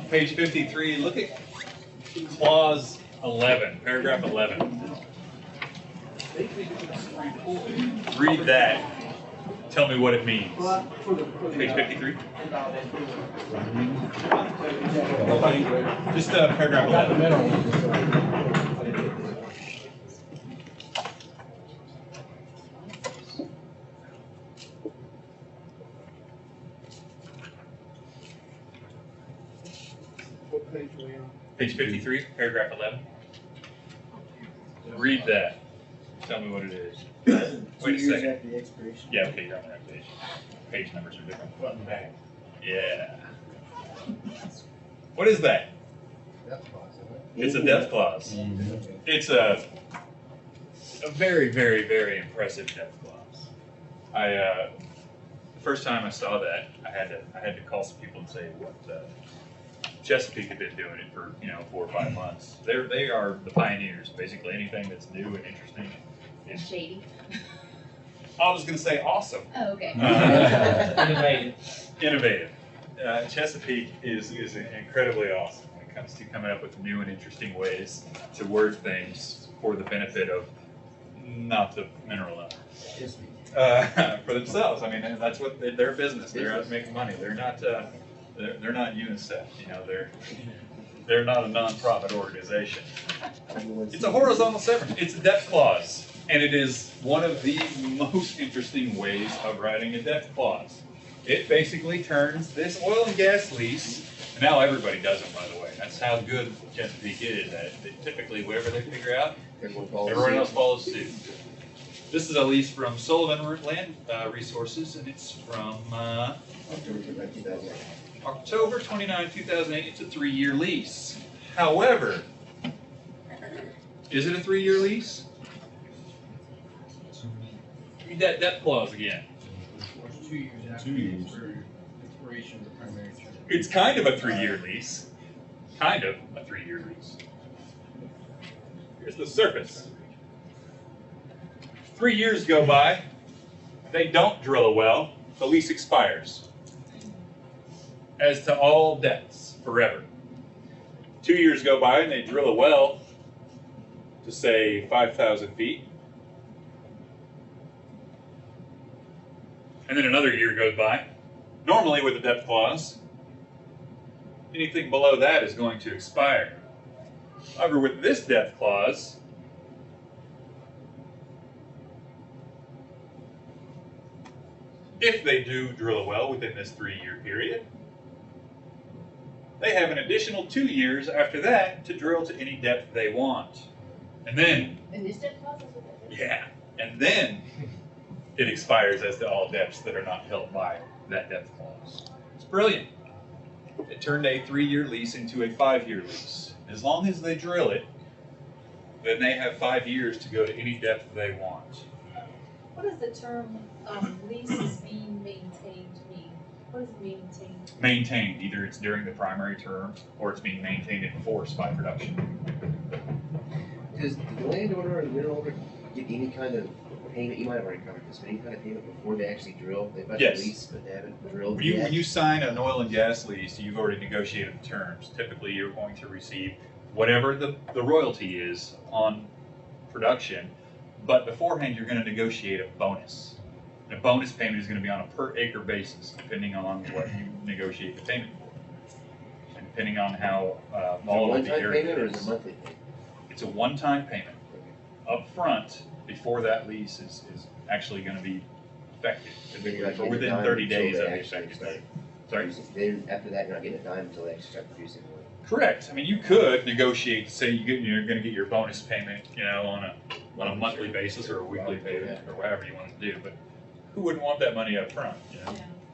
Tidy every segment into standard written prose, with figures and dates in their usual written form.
Page 53, look at clause 11, paragraph 11. Read that. Tell me what it means. Page 53. Just paragraph 11. What page are we on? Page 53, paragraph 11. Read that. Tell me what it is. Wait a second. After the expiration. Yeah, okay, you're on the right page. Page numbers are different. Button back. Yeah. What is that? That's possible. It's a death clause. It's a very, very, very impressive death clause. The first time I saw that, I had to call some people and say what Chesapeake had been doing it for 4 or 5 months. They are the pioneers. Basically, anything that's new and interesting is Shady. I was going to say awesome. Oh, okay. Innovative. Chesapeake is incredibly awesome when it comes to coming up with new and interesting ways to word things for the benefit of not the mineral owner. For themselves. I mean, that's what their business. They're out making money. They're not UNICEF. They're not a non-profit organization. It's a horizontal severance. It's a death clause, and it is one of the most interesting ways of writing a death clause. It basically turns this oil and gas lease. And now everybody does them, by the way. That's how good Chesapeake is. That typically, whatever they figure out, everyone else follows suit. This is a lease from Sullivan Land Resources, and it's from October 29, 2008. It's a 3-year lease. However, is it a 3-year lease? Read that death clause again. 2 years after the expiration of the primary term. It's kind of a 3-year lease. Kind of a 3-year lease. Here's the surface. 3 years go by. They don't drill a well. The lease expires. As to all debts, forever. 2 years go by and they drill a well to say 5,000 feet. And then another year goes by. Normally with a depth clause, anything below that is going to expire. However, with this depth clause, if they do drill a well within this 3-year period, they have an additional 2 years after that to drill to any depth they want. And then, And this death clause is what that is? yeah, and then it expires as to all depths that are not held by that depth clause. It's brilliant. It turned a 3-year lease into a 5-year lease. As long as they drill it, then they have 5 years to go to any depth they want. What does the term lease is being maintained mean? What does maintained? Maintained, either it's during the primary term or it's being maintained in force by production. Does the landowner or the mineral owner get any kind of payment? You might have already covered this, but any kind of payment before they actually drill? They've got Yes. the lease, but they haven't drilled When yet. you sign an oil and gas lease, you've already negotiated the terms. Typically, you're going to receive whatever the royalty is on production, but beforehand, you're going to negotiate a bonus. And a bonus payment is going to be on a per acre basis, depending on what you negotiate the payment for, and depending on how Is it a volatile the one-time area payment or is it is. a monthly payment? It's a one-time payment up front before that lease is actually going to be effective. Then you're not For getting a within dime 30 until days they of the actually effective start date. Sorry? Then after that, you're not getting a dime until they actually start producing oil. Correct. I mean, you could negotiate, say you're going to get your bonus payment, on a monthly basis or a weekly payment or whatever you want to do. But who wouldn't want that money up front?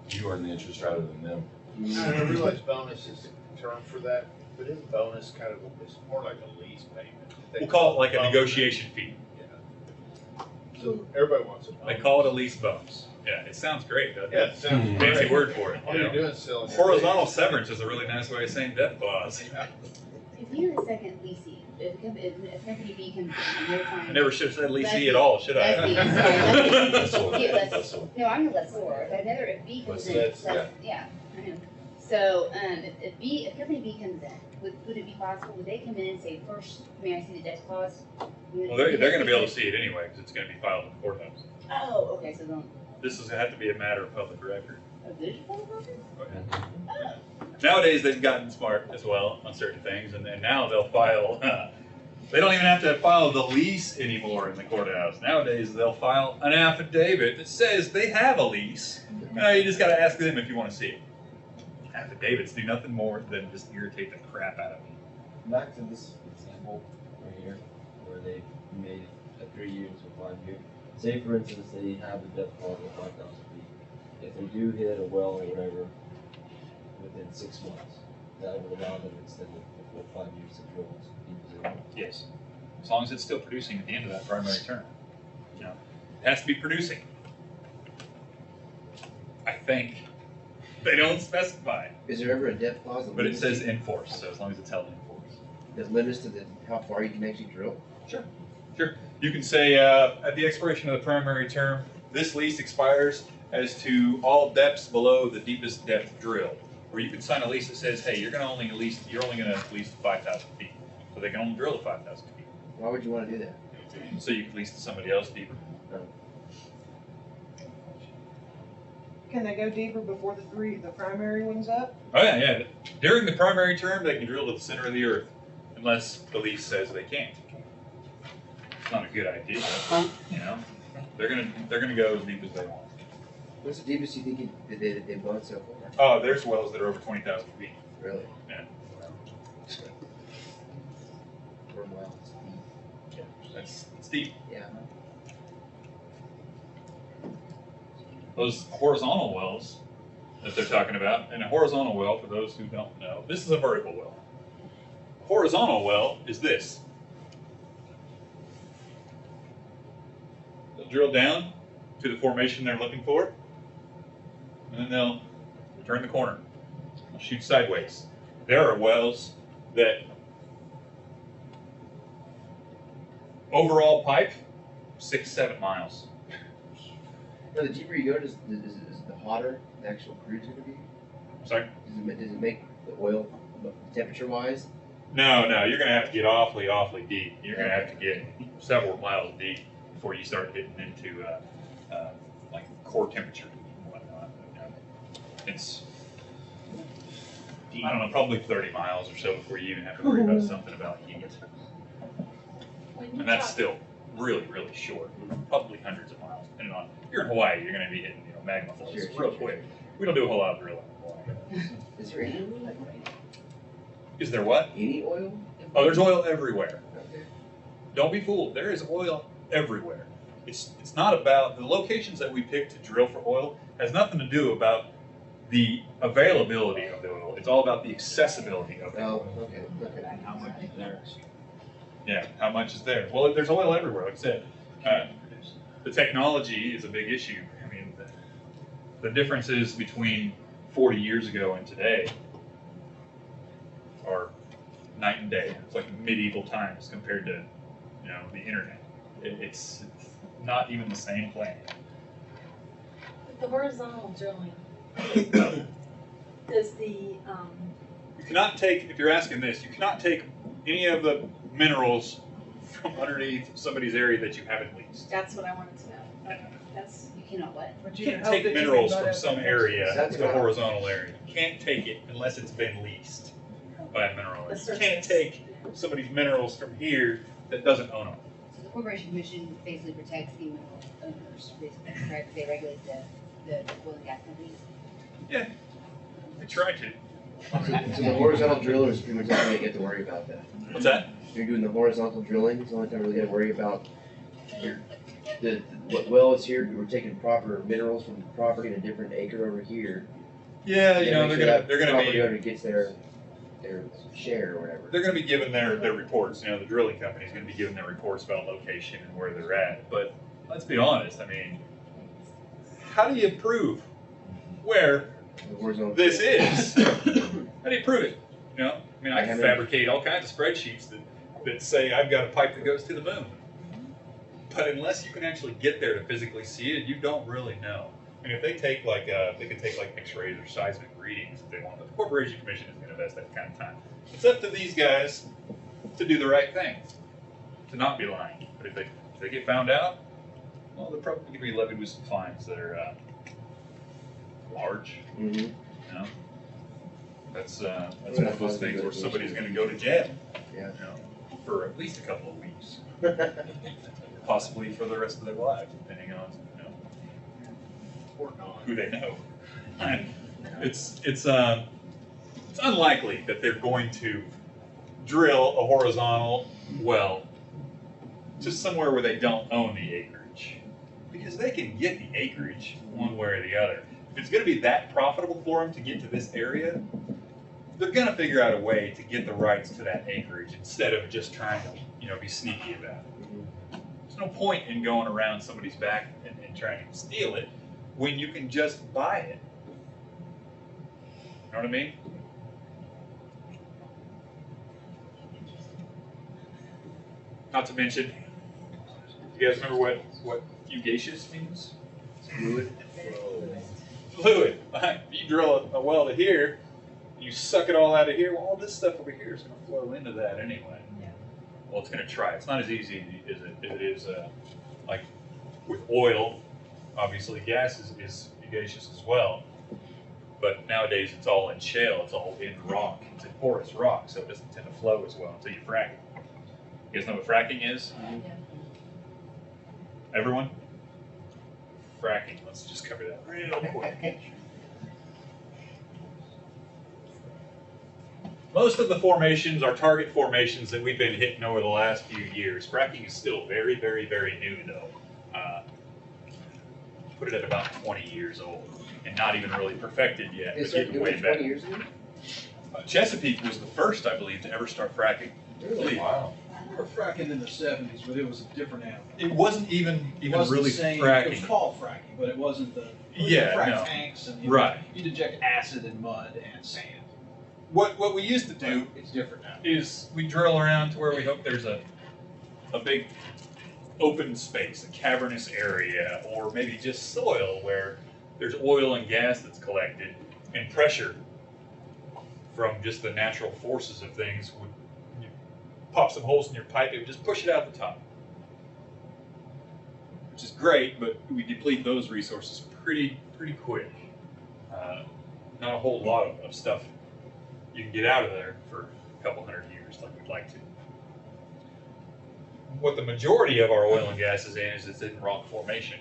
You earn the interest rather than them. And I realize bonus is the term for that, but isn't bonus kind of, it's more like a lease payment? We'll call it like a Bonus. negotiation fee. Yeah. So everybody wants a bonus. They call it a lease bonus. Yeah, it sounds great, doesn't Yeah, it? it sounds Fancy great. word for it. All you you're know? doing is selling. your Horizontal lease. severance is a really nice way of saying death clause. If you're the second leasing, if company B comes in and they're trying. I never should have said leasee at all, should I? Yeah, no, I'm the lessor. If B comes in, That's- yeah, I know. So, if company B comes in, would it be possible, would they come in and say, first, may I see the depth clause? Well, they're gonna be able to see it anyway, because it's gonna be filed in the courthouse. Oh, okay, so then, This is, have to be a matter of public record. a visual record? Oh, Nowadays, they've gotten smart as well on certain things, and then now they'll file, they don't even have to file the lease anymore in the courthouse. Nowadays, they'll file an affidavit that says they have a lease. You just gotta ask them if you wanna see it. Affidavits do nothing more than just irritate the crap out of me. Back to this example right here, where they made a 3 years or 5 years. Say for instance, they have the depth clause of 5,000 feet. If they do hit a well or whatever within 6 months, that would allow them to extend the full 5 years to drill deep zero. Yes. As long as it's still producing at the end of that primary term. You know, it has to be producing. I think. They don't specify, Is there ever a depth clause? but it says in force, so as long as it's held in force. That limits to how far you can actually drill? Sure. You can say, at the expiration of the primary term, this lease expires as to all depths below the deepest depth drilled. Or you can sign a lease that says, hey, you're only gonna lease 5,000 feet. So they can only drill to 5,000 feet. Why would you want to do that? So you can lease to somebody else deeper. Can they go deeper before the primary one's up? Oh yeah. During the primary term, they can drill to the center of the earth, unless the lease says they can't. It's not a good idea, you know. They're gonna go as deep as they want. What's the deepest you think they've gone so far? Oh, there's wells that are over 20,000 feet. Really? Yeah. Or well, it's deep. That's deep. Yeah. Those horizontal wells that they're talking about, and a horizontal well, for those who don't know, this is a vertical well. A horizontal well is this. They'll drill down to the formation they're looking for, and then they'll turn the corner. They'll shoot sideways. There are wells that overall pipe 6-7 miles. No, the deeper you go, is the hotter the actual crude's going to be? Sorry? Does it make the oil, temperature-wise? No, you're going to have to get awfully deep. You're going to have to get several miles deep before you start getting into like core temperature and whatnot. It's, I don't know, probably 30 miles or so before you even have to worry about something about heat. When you And that's talk- still really short, probably hundreds of miles, depending on, if you're in Hawaii, you're going to be hitting magma flows Sure, real sure. quick. We don't do a whole lot of drilling in Hawaii. Is there any oil? Is there what? Any oil? Oh, there's oil everywhere. Okay. Don't be fooled. There is oil everywhere. It's not about the locations that we pick to drill for oil has nothing to do about the availability of the oil. It's all about the accessibility of the Oh, oil. okay. How much is there? Yeah, how much is there? Well, there's oil everywhere, like I said. The technology is a big issue. I mean, the differences between 40 years ago and today are night and day. It's like medieval times compared to, the internet. It's not even the same planet. The horizontal drilling, does the, You cannot take, if you're asking this, you cannot take any of the minerals from underneath somebody's area that you haven't leased. that's what I wanted to know. Okay, that's, You cannot what? But You you can't can take hope that you minerals can from butt some up area That's to a right. horizontal area. You can't take it unless it's been leased by a mineral owner. The You can't surface. take somebody's minerals from here that doesn't own them. So the Corporation Commission basically protects the mineral owners, basically, right? They regulate the oil and gas companies. Yeah, they try to. So the horizontal driller is pretty much the only thing you have to worry about that. What's that? You're doing the horizontal drilling, it's the only time you really got to worry about what well is here, we're taking proper minerals from the property in a different acre over here. Yeah, And make sure they're that gonna property be owner gets their share or whatever. they're gonna be given their reports. The drilling company's gonna be given their reports about location and where they're at. But let's be honest. I mean, how do you prove where The horizontal. this is? How do you prove it? I can haven't- fabricate all kinds of spreadsheets that say I've got a pipe that goes to the moon. But unless you can actually get there to physically see it, you don't really know. I mean, if they take they could take X-rays or seismic readings if they want, but the Corporation Commission is going to invest that kind of time. It's up to these guys to do the right thing, to not be lying. But if they get found out, well, they're probably going to be levied with some fines that are large. Mm-hmm. You know, that's one of those things where somebody's going to go to jail. Yeah. You know, for at least a couple of weeks, possibly for the rest of their lives, depending on who they know. And it's unlikely that they're going to drill a horizontal well to somewhere where they don't own the acreage, because they can get the acreage one way or the other. If it's going to be that profitable for them to get to this area, they're going to figure out a way to get the rights to that acreage instead of just trying to, be sneaky about it. There's no point in going around somebody's back and trying to steal it when you can just buy it. You know what I mean? Not to mention, you guys remember what fugacious means? Fluid. Fluid. You drill a well to here, you suck it all out of here, well, all this stuff over here is going to flow into that anyway. Well, it's going to try. It's not as easy as it is like with oil. Obviously, gas is fugacious as well. But nowadays, it's all in shale. It's all in rock. It's in porous rock, so it doesn't tend to flow as well until you frack it. You guys know what fracking is? Everyone? Fracking. Let's just cover that real quick. Most of the formations are target formations that we've been hitting over the last few years. Fracking is still very, very, very new, though. Put it at about 20 years old, and not even really perfected yet, but getting way better. 20 years ago? Chesapeake was the first, I believe, to ever start fracking. Really? Wow. We were fracking in the 70s, but it was a different animal. It wasn't even It wasn't really the same, It was fracking. called fracking, but it wasn't the Yeah, frack no. tanks and Right. you'd inject acid and mud and sand. What we used to do It's different now. is we drill around to where we hope there's a big open space, a cavernous area, or maybe just soil where there's oil and gas that's collected, and pressure from just the natural forces of things would you pop some holes in your pipe, it would just push it out the top. Which is great, but we deplete those resources pretty quick. Not a whole lot of stuff you can get out of there for a couple hundred years like we'd like to. What the majority of our oil and gas is in is it's in rock formation.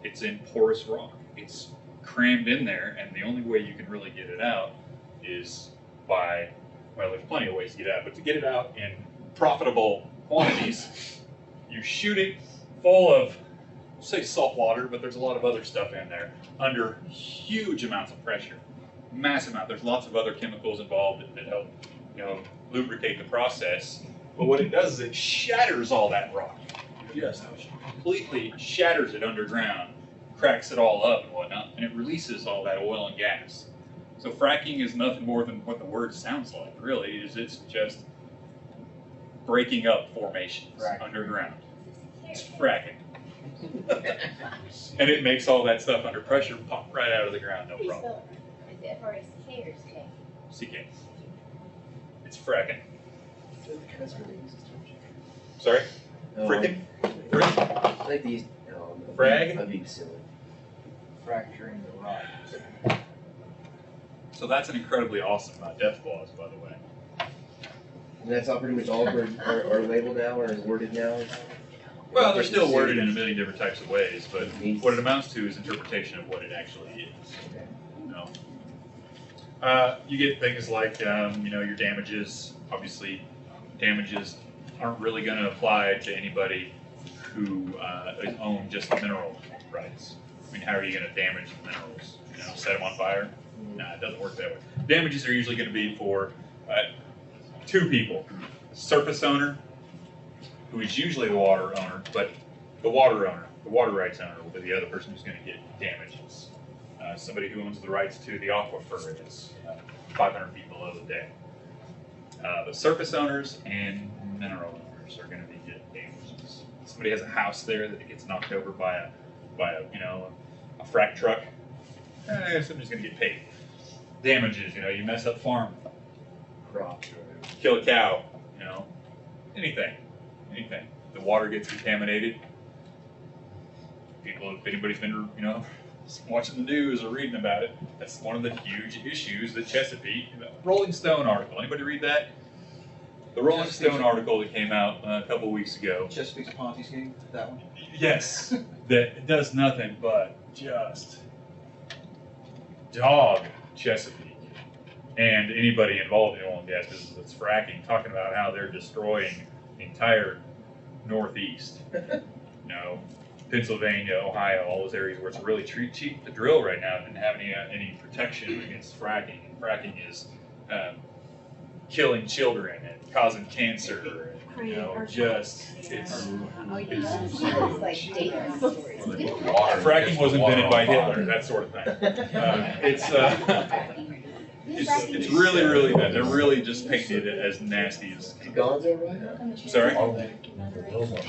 It's in porous rock. It's crammed in there, and the only way you can really get it out is by, well, there's plenty of ways to get it out, but to get it out in profitable quantities, you shoot it full of, say, salt water, but there's a lot of other stuff in there, under huge amounts of pressure. Massive amount. There's lots of other chemicals involved that help, lubricate the process. But what it does is it shatters all that rock. Just completely shatters it underground, cracks it all up and whatnot, and it releases all that oil and gas. So fracking is nothing more than what the word sounds like, really, is it's just breaking up formations underground. It's fracking. And it makes all that stuff under pressure pop right out of the ground, no How do you problem. spell it? Is it F-R-A-C-K or C-K? CK. It's fracking. That's really easy to Sorry? No, Frickin'? I like these. No, Frag? I'm being silly. Fracturing the rock. So that's an incredibly awesome death clause, by the way. And that's how pretty much all of are labeled now or worded now. Well, they're still worded in a million different types of ways, but what it amounts to is interpretation of what it actually is. You know? You get things like, your damages. Obviously, damages aren't really going to apply to anybody who own just the mineral rights. I mean, how are you going to damage the minerals? Set them on fire? Nah, it doesn't work that way. Damages are usually going to be for two people: surface owner, who is usually the water owner, but the water rights owner will be the other person who's going to get damages. Somebody who owns the rights to the aquifer is 500 feet below the dam. The surface owners and mineral owners are going to be getting damages. Somebody has a house there that gets knocked over by a frac truck. somebody's gonna get paid. Damages, you mess up farm Crops or kill a cow, anything. The water gets contaminated. People, if anybody's been, watching the news or reading about it, that's one of the huge issues that Chesapeake, Rolling Stone article, anybody read that? The Rolling Stone article that came out a couple weeks ago. Chesapeake's Ponzi scheme, that one? Yes, that does nothing but just dog Chesapeake and anybody involved in oil and gas business that's fracking, talking about how they're destroying the entire Northeast. Pennsylvania, Ohio, all those areas where it's really cheap to drill right now, didn't have any protection against fracking. Fracking is killing children and causing cancer. It's like data stories. fracking was invented by Hitler, that sort of thing. It's really, really bad. They're really just painted it as nasty as. Gonzo, right? Sorry?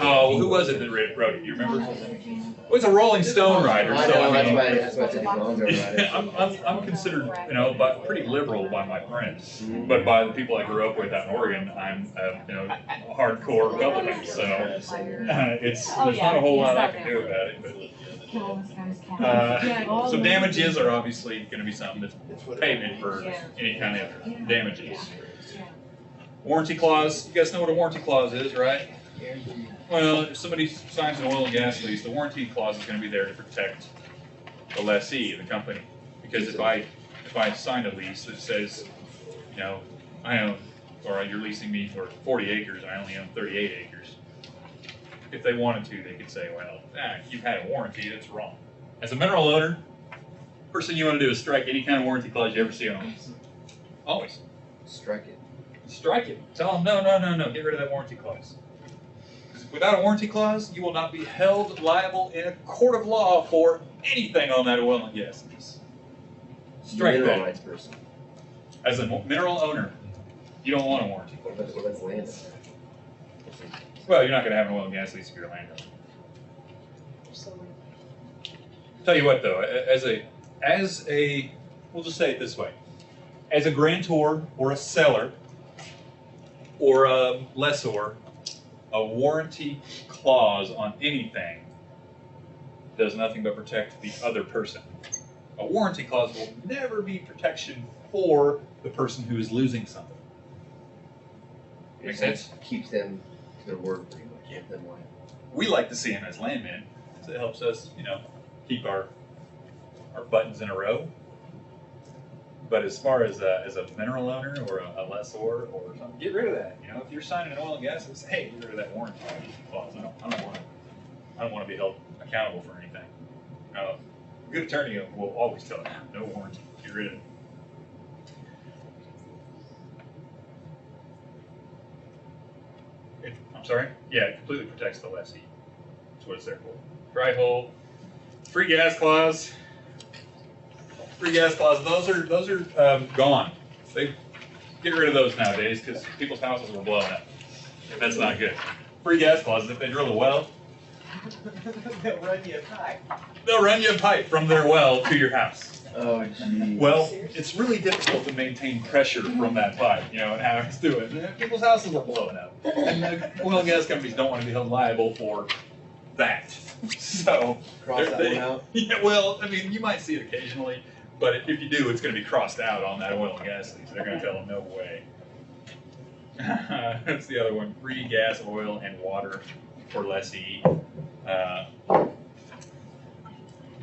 Oh, who was it that wrote it? You remember? It was a Rolling Stone writer. I So know, I mean, that's why I said Gonzo, right? I'm considered, but pretty liberal by my friends, but by the people I grew up with out in Oregon, I'm, a hardcore Republican. So there's not a whole lot I can do about it. But so damages are obviously going to be something that's payment for any kind of damages. Warranty clause. You guys know what a warranty clause is, right? Well, if somebody signs an oil and gas lease, the warranty clause is going to be there to protect the lessee, the company. Because if I sign a lease that says, I own, or you're leasing me for 40 acres, I only own 38 acres. If they wanted to, they could say, well, you've had a warranty, that's wrong. As a mineral owner, first thing you want to do is strike any kind of warranty clause you ever see on a lease. Always. Strike it. Strike it. Tell them, no, get rid of that warranty clause. Without a warranty clause, you will not be held liable in a court of law for anything on that oil and gas lease. Strike Mineral that. rights person. As a mineral owner, you don't want a warranty clause. What about the land? Well, you're not going to have an oil and gas lease if you're a landowner. Tell you what, though, as a, we'll just say it this way: as a grantor or a seller or a lessor, a warranty clause on anything does nothing but protect the other person. A warranty clause will never be protection for the person who is losing something. Make sense? Keeps them to their word pretty much. Keep them liable. We like to see them as landmen, so it helps us, keep our buttons in a row. But as far as a mineral owner or a lessor or something, get rid of that. If you're signing an oil and gas, say, hey, get rid of that warranty clause. I don't want to be held accountable for anything. A good attorney will always tell you, no warranty, get rid of it. I'm sorry? Yeah, it completely protects the lessee. That's what it's there for. Dry hole, free gas clause. Free gas clause. Those are gone. They get rid of those nowadays because people's houses are blowing up. That's not good. Free gas clauses. If they drill a well, They'll run you a pipe. they'll run you a pipe from their well to your house. Oh, geez. Well, it's really difficult to maintain pressure from that pipe, and how it's doing. People's houses are blowing up, and the oil and gas companies don't want to be held liable for that. So, Cross that one out. Yeah, well, you might see it occasionally. But if you do, it's going to be crossed out on that oil and gas lease. They're going to tell them, no way. That's the other one. Free gas, oil, and water for lessee.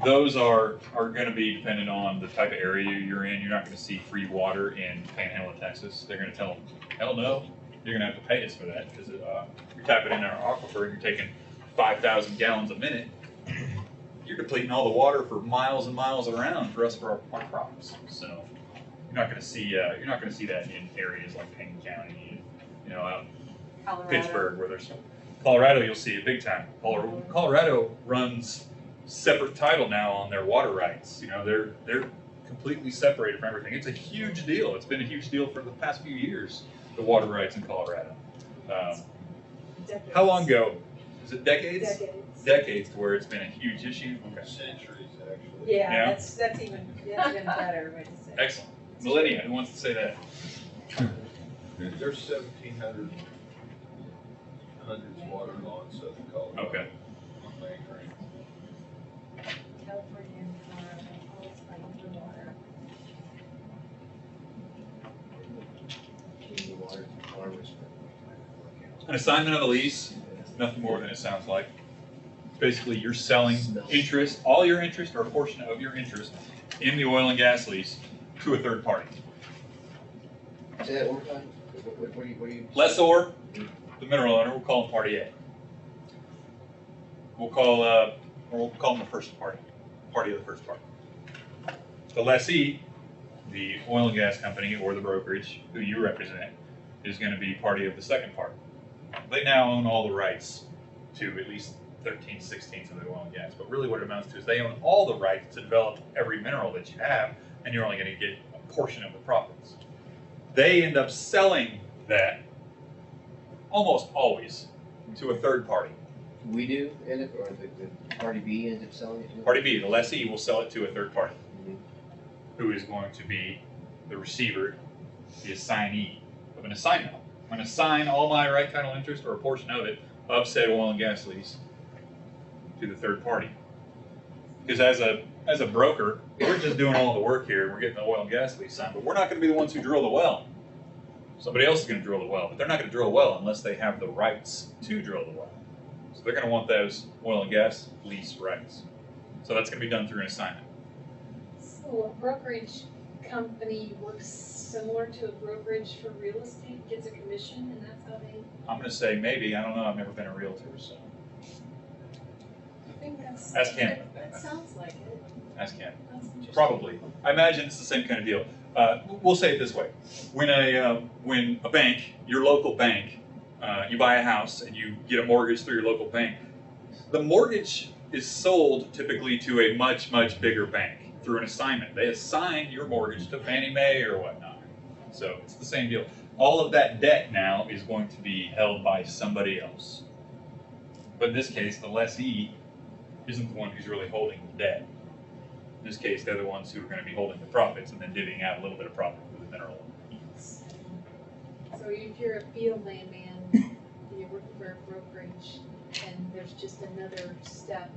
Those are going to be dependent on the type of area you're in. You're not going to see free water in Panhandle of Texas. They're going to tell them, hell no, you're going to have to pay us for that because you're tapping in our aquifer and you're taking 5,000 gallons a minute. You're depleting all the water for miles and miles around for us for our crops. So you're not going to see that in areas like Payne County, out in Pittsburgh where there's Colorado. You'll see it big time. Colorado runs separate title now on their water rights. They're completely separated from everything. It's a huge deal. It's been a huge deal for the past few years. The water rights in Colorado. How long ago? Is it decades? decades to where it's been a huge issue. Okay. Centuries, actually. Yeah. Yeah, that's even better way to say it. Excellent. Millennia, who wants to say that? There's 1,700 hundreds water law in Southern Colorado. Okay. On Bank Range. California and Colorado, all it's like underwater. Community water, farmers. An assignment of a lease, nothing more than it sounds like. Basically, you're selling interest, all your interest or a portion of your interest in the oil and gas lease to a third party. Say that one more time. What do you? Lessor, the mineral owner, we'll call him party A. We'll call them the first party of the first party. The lessee, the oil and gas company or the brokerage who you represent, is going to be party of the second party. They now own all the rights to at least 13/16 of the oil and gas. But really what it amounts to is they own all the rights to develop every mineral that you have, and you're only going to get a portion of the profits. They end up selling that almost always to a third party. We do end up, or the party B ends up selling it to? Party B, the lessee, will sell it to a third party, Mhm. who is going to be the receiver, the assignee of an assignment. I'm going to assign all my right title interest or a portion of it of said oil and gas lease to the third party. Because as a broker, we're just doing all the work here. We're getting the oil and gas lease signed, but we're not going to be the ones who drill the well. Somebody else is going to drill the well, but they're not going to drill a well unless they have the rights to drill the well. So they're going to want those oil and gas lease rights. So that's going to be done through an assignment. So a brokerage company works similar to a brokerage for real estate, gets a commission, and that's how they, I'm going to say maybe. I don't know. I've never been a realtor, so I think that's. Ask him. That sounds like it. ask him. That's interesting. Probably. I imagine it's the same kind of deal. We'll say it this way: when a bank, your local bank, you buy a house and you get a mortgage through your local bank, the mortgage is sold typically to a much bigger bank through an assignment. They assign your mortgage to Fannie Mae or whatnot. So it's the same deal. All of that debt now is going to be held by somebody else. But in this case, the lessee isn't the one who's really holding the debt. In this case, they're the ones who are going to be holding the profits and then divvying out a little bit of profit for the mineral. So if you're a field landman, you're working for a brokerage, and there's just another step,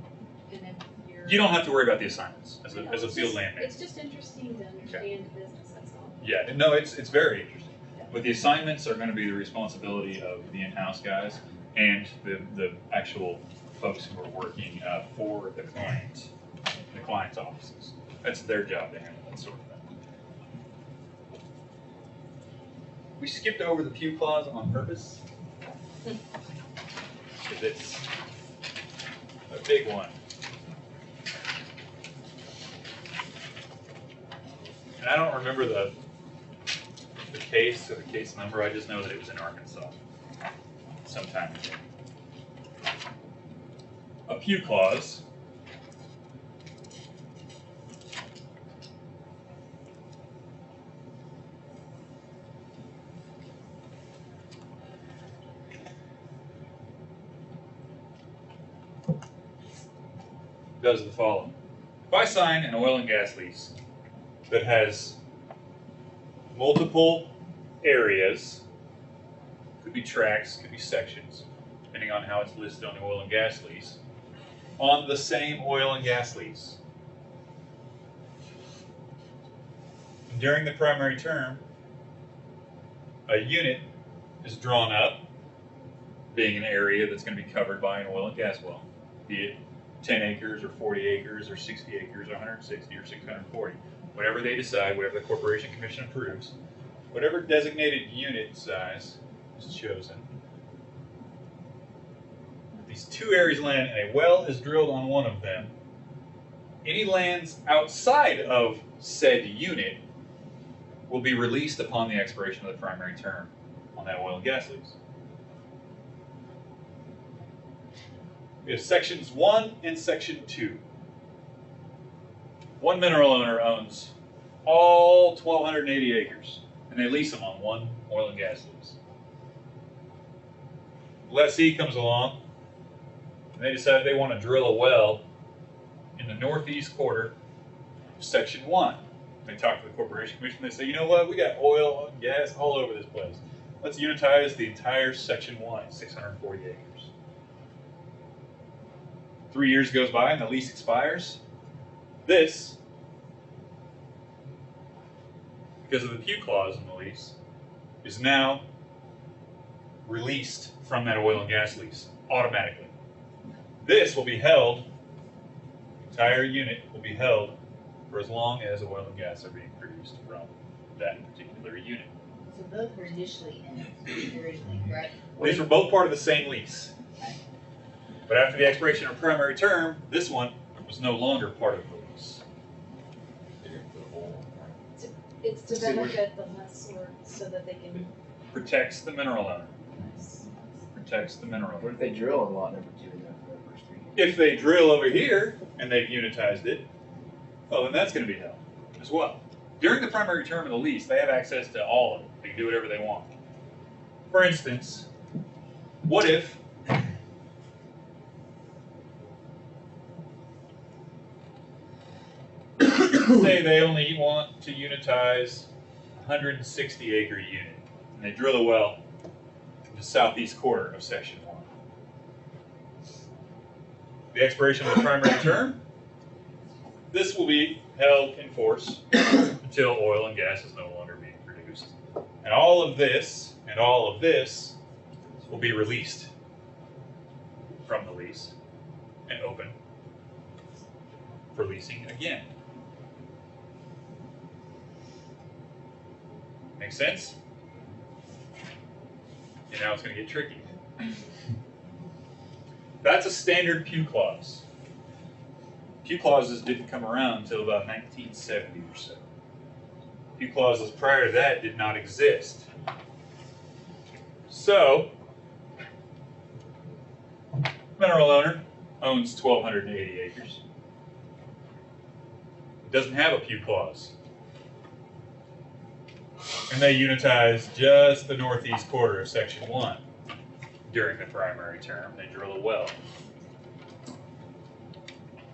and if you're. You don't have to worry about the assignments as a It's field just- landman. It's just interesting to understand the business, that's all. Yeah, no, it's very interesting. But the assignments are going to be the responsibility of the in-house guys and the actual folks who are working for the client's offices. That's their job to handle that sort of thing. We skipped over the Pew Clause on purpose because it's a big one. And I don't remember the case or the case number. I just know that it was in Arkansas sometime ago. A Pew Clause does the following. If I sign an oil and gas lease that has multiple areas, could be tracts, could be sections, depending on how it's listed on the oil and gas lease, on the same oil and gas lease. During the primary term, a unit is drawn up, being an area that's going to be covered by an oil and gas well, be it 10 acres or 40 acres or 60 acres or 160 or 640. Whatever they decide, whatever the Corporation Commission approves, whatever designated unit size is chosen. These two areas of land and a well is drilled on one of them. Any lands outside of said unit will be released upon the expiration of the primary term on that oil and gas lease. We have sections 1 and section 2. One mineral owner owns all 1,280 acres, and they lease them on one oil and gas lease. Lessee comes along, and they decide they want to drill a well in the northeast quarter of Section 1. They talk to the Corporation Commission. They say, you know what? We got oil and gas all over this place. Let's unitize the entire Section 1, 640 acres. 3 years goes by and the lease expires. This, because of the Pew Clause in the lease, is now released from that oil and gas lease automatically. This will be held, the entire unit will be held for as long as oil and gas are being produced from that particular unit. So both were initially in it, originally, correct? These were both part of the same lease. But after the expiration of primary term, this one was no longer part of the lease. It's to benefit the lessor so that they can. Protects the mineral owner. Protects the mineral What owner. if they drill on lot number 2 in that first 3 years? If they drill over here and they've unitized it, well, then that's going to be held as well. During the primary term of the lease, they have access to all of it. They can do whatever they want. For instance, what if say they only want to unitize a 160 acre unit, and they drill a well in the southeast quarter of Section 1. The expiration of the primary term, this will be held in force until oil and gas is no longer being produced. And all of this and all of this will be released from the lease and open for leasing again. Make sense? And now it's going to get tricky. That's a standard Pew Clause. Pew Clauses didn't come around until about 1970 or so. Pew Clauses prior to that did not exist. So, mineral owner owns 1,280 acres. It doesn't have a Pew Clause. And they unitize just the northeast quarter of Section 1 during the primary term. They drill a well.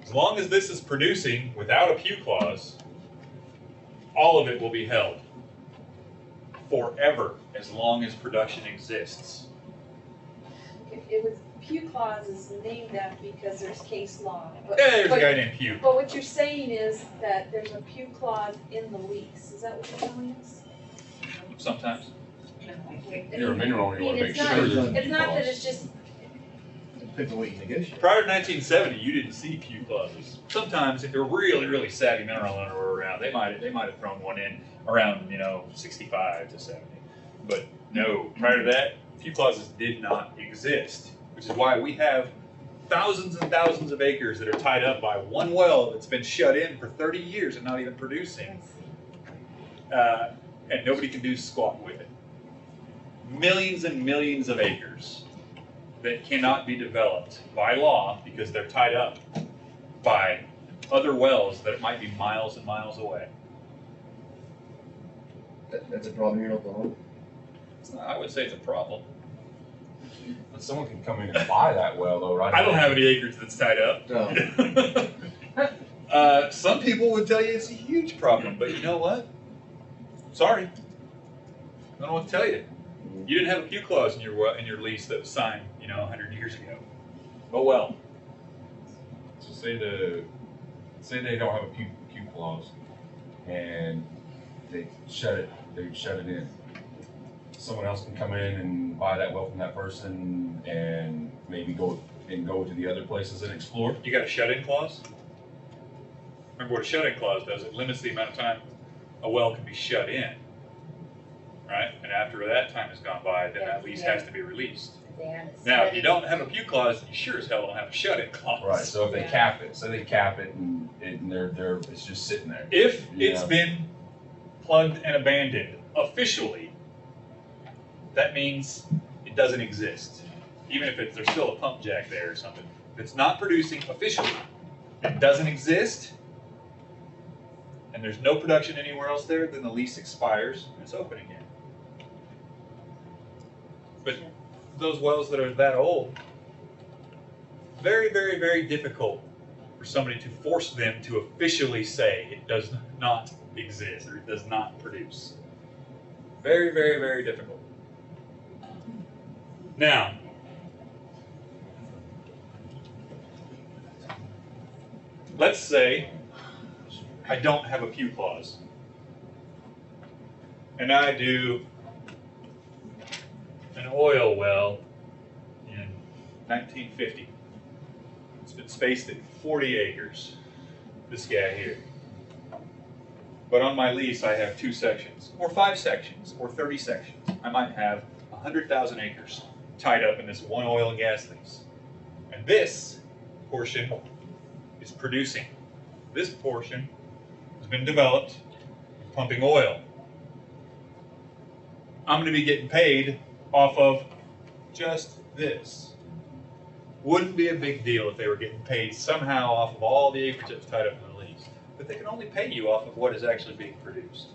As long as this is producing without a Pew Clause, all of it will be held forever, as long as production exists. It was, Pew Clause is named that because there's case law. But, Yeah, there's a guy named Pew. But what you're saying is that there's a Pew Clause in the lease. Is that what you're telling us? Sometimes. You're a mineral owner, you want to make it's not- sure there's a It's not that clause. it's just, Depends on what you negotiate. Prior to 1970, you didn't see Pew Clauses. Sometimes, if a really, really savvy mineral owner were around, they might have thrown one in around 65 to 70. But no, prior to that, Pew Clauses did not exist, which is why we have thousands and thousands of acres that are tied up by one well that's been shut in for 30 years and not even producing, and nobody can do squat with it. Millions and millions of acres that cannot be developed by law because they're tied up by other wells that might be miles and miles away. That's a problem here in Oklahoma. I would say it's a problem. But someone can come in and buy that well, though, right? I don't have any acres that's tied up. No. Some people would tell you it's a huge problem, but you know what? Sorry. I don't know what to tell you. You didn't have a Pew Clause in your lease that was signed, 100 years ago. Oh well. So say they don't have a Pew Clause, and they shut it in. Someone else can come in and buy that well from that person, and maybe go to the other places and explore. You got a shut-in clause? Remember what a shut-in clause does? It limits the amount of time a well can be shut in. Right? And after that time has gone by, then that lease has to be released. Now, if you don't have a Pew Clause, you sure as hell don't have a shut-in clause. Right. So if they cap it, and it's just sitting there. If Yeah. it's been plugged and abandoned officially, that means it doesn't exist. Even if there's still a pump jack there or something. If it's not producing officially, it doesn't exist, and there's no production anywhere else there, then the lease expires and it's open again. But those wells that are that old, very, very, very difficult for somebody to force them to officially say it does not exist or it does not produce. Very, very, very difficult. Now, let's say I don't have a Pew clause, and I do an oil well in 1950. It's been spaced at 40 acres, this guy here. But on my lease, I have 2 sections, or 5 sections, or 30 sections. I might have 100,000 acres tied up in this one oil and gas lease. And this portion is producing. This portion has been developed, pumping oil. I'm going to be getting paid off of just this. Wouldn't be a big deal if they were getting paid somehow off of all the acreage that's tied up in the lease. But they can only pay you off of what is actually being produced.